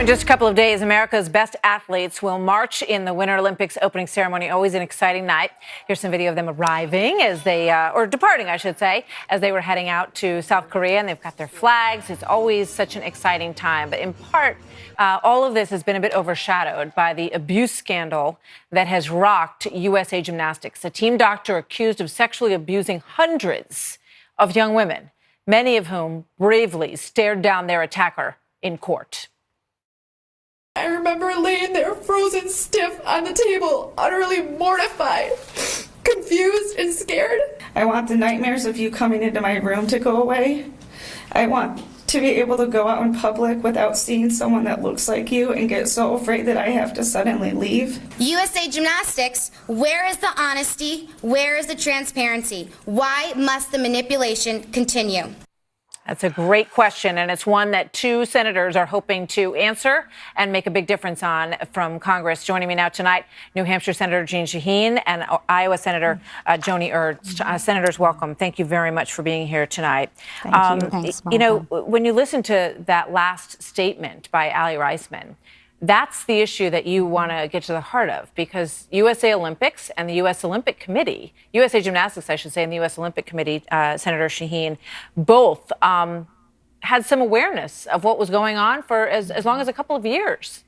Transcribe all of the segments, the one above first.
In just a couple of days, America's best athletes will march in the Winter Olympics opening ceremony. Always an exciting night. Here's some video of them arriving as they, or departing, I should say, as they were heading out to South Korea, and they've got their flags. It's always such an exciting time. But in part, all of this has been a bit overshadowed by the abuse scandal that has rocked USA Gymnastics. A team doctor accused of sexually abusing hundreds of young women, many of whom bravely stared down their attacker in court. I remember laying there frozen stiff on the table, utterly mortified, confused and scared. I want the nightmares of you coming into my room to go away. I want to be able to go out in public without seeing someone that looks like you and get so afraid that I have to suddenly leave. USA Gymnastics, where is the honesty? Where is the transparency? Why must the manipulation continue? That's a great question, and it's one that two senators are hoping to answer and make a big difference on from Congress. Joining me now tonight, New Hampshire Senator Jeanne Shaheen and Iowa Senator Joni Ernst. Senators, welcome. Thank you very much for being here tonight. Thank you. Thanks, you know, when you listen to that last statement by Ali Reisman, that's the issue that you want to get to the heart of, because USA Olympics and the U.S. Olympic Committee, USA Gymnastics, I should say, and the U.S. Olympic Committee, Senator Shaheen, both had some awareness of what was going on for as long as a couple of years.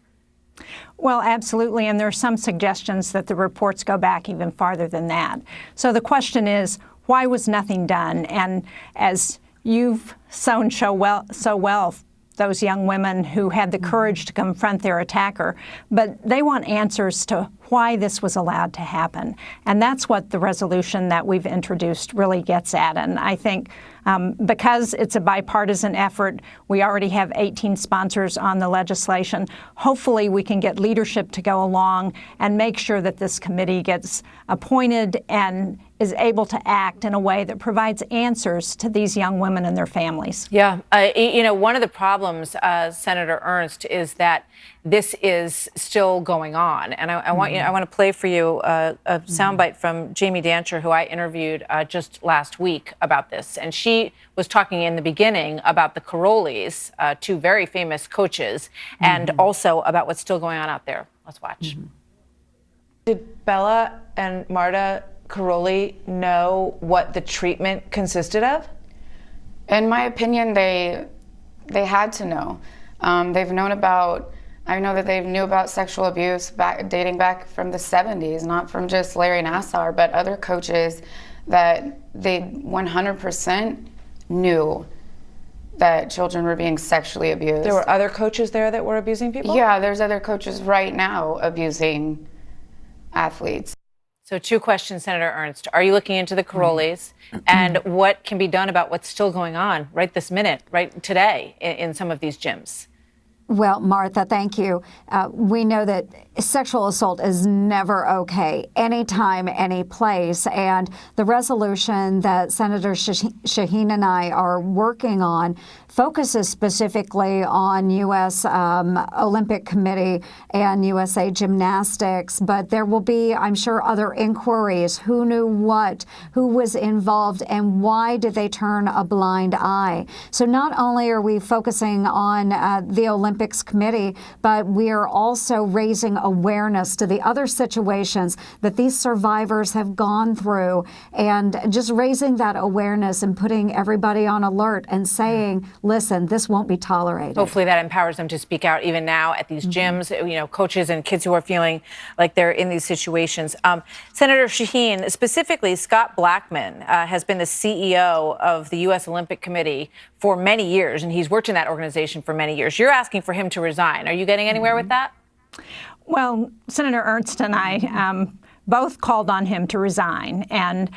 Well, absolutely. And there are some suggestions that the reports go back even farther than that. So the question is, why was nothing done? And as you've shown so well, those young women who had the courage to confront their attacker, but they want answers to why this was allowed to happen. And that's what the resolution that we've introduced really gets at. And I think because it's a bipartisan effort, we already have 18 sponsors on the legislation. Hopefully we can get leadership to go along and make sure that this committee gets appointed and is able to act in a way that provides answers to these young women and their families. Yeah. You know, one of the problems, Senator Ernst, is that this is still going on. And I want to play for you a soundbite from Jamie Dancher, who I interviewed just last week about this. And she was talking in the beginning about the Karolis, two very famous coaches, and also about what's still going on out there. Let's watch. Did Bella and Marta Karoli know what the treatment consisted of? In my opinion, they had to know. They've known about, I know that they knew about sexual abuse dating back from the 70s, not from just Larry Nassar, but other coaches that they 100% knew that children were being sexually abused. There were other coaches there that were abusing people? Yeah, there's other coaches right now abusing athletes. So two questions, Senator Ernst. Are you looking into the Karolis, and what can be done about what's still going on right this minute, right today in some of these gyms? Well, Martha, thank you. We know that sexual assault is never okay, anytime, any place. And the resolution that Senator Shaheen and I are working on focuses specifically on U.S. Olympic Committee and USA Gymnastics. But there will be, I'm sure, other inquiries. Who knew what? Who was involved? And why did they turn a blind eye? So not only are we focusing on the Olympics Committee, but we are also raising awareness to the other situations that these survivors have gone through, and just raising that awareness and putting everybody on alert and saying, listen, this won't be tolerated. Hopefully that empowers them to speak out even now at these gyms, you know, coaches and kids who are feeling like they're in these situations. Senator Shaheen, specifically Scott Blackman has been the CEO of the U.S. Olympic Committee for many years, and he's worked in that organization for many years. You're asking for him to resign. Are you getting anywhere with that? Well, Senator Ernst and I both called on him to resign, and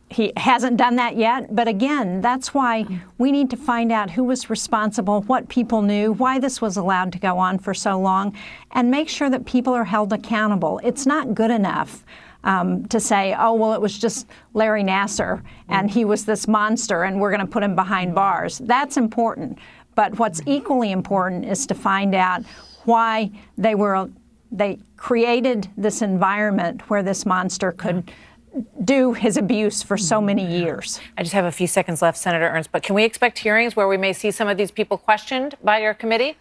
he hasn't done that yet. But again, that's why we need to find out who was responsible, what people knew, why this was allowed to go on for so long, and make sure that people are held accountable. It's not good enough to say, oh, well, it was just Larry Nassar and he was this monster and we're going to put him behind bars. That's important. But what's equally important is to find out why they created this environment where this monster could do his abuse for so many years. I just have a few seconds left, Senator Ernst, but can we expect hearings where we may see some of these people questioned by your committee?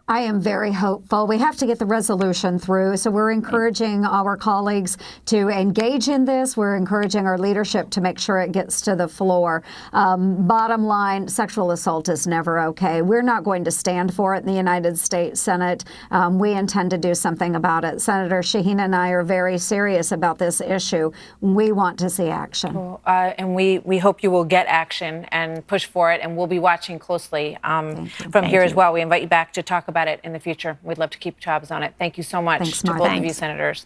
I am very hopeful. We have to get the resolution through, so we're encouraging our colleagues to engage in this. We're encouraging our leadership to make sure it gets to the floor. Bottom line, sexual assault is never okay. We're not going to stand for it in the United States Senate. We intend to do something about it. Senator Shaheen and I are very serious about this issue. We want to see action. And we hope you will get action and push for it, and we'll be watching closely from here as well. We invite you back to talk about it in the future. We'd love to keep tabs on it. Thank you so much to both of you, senators.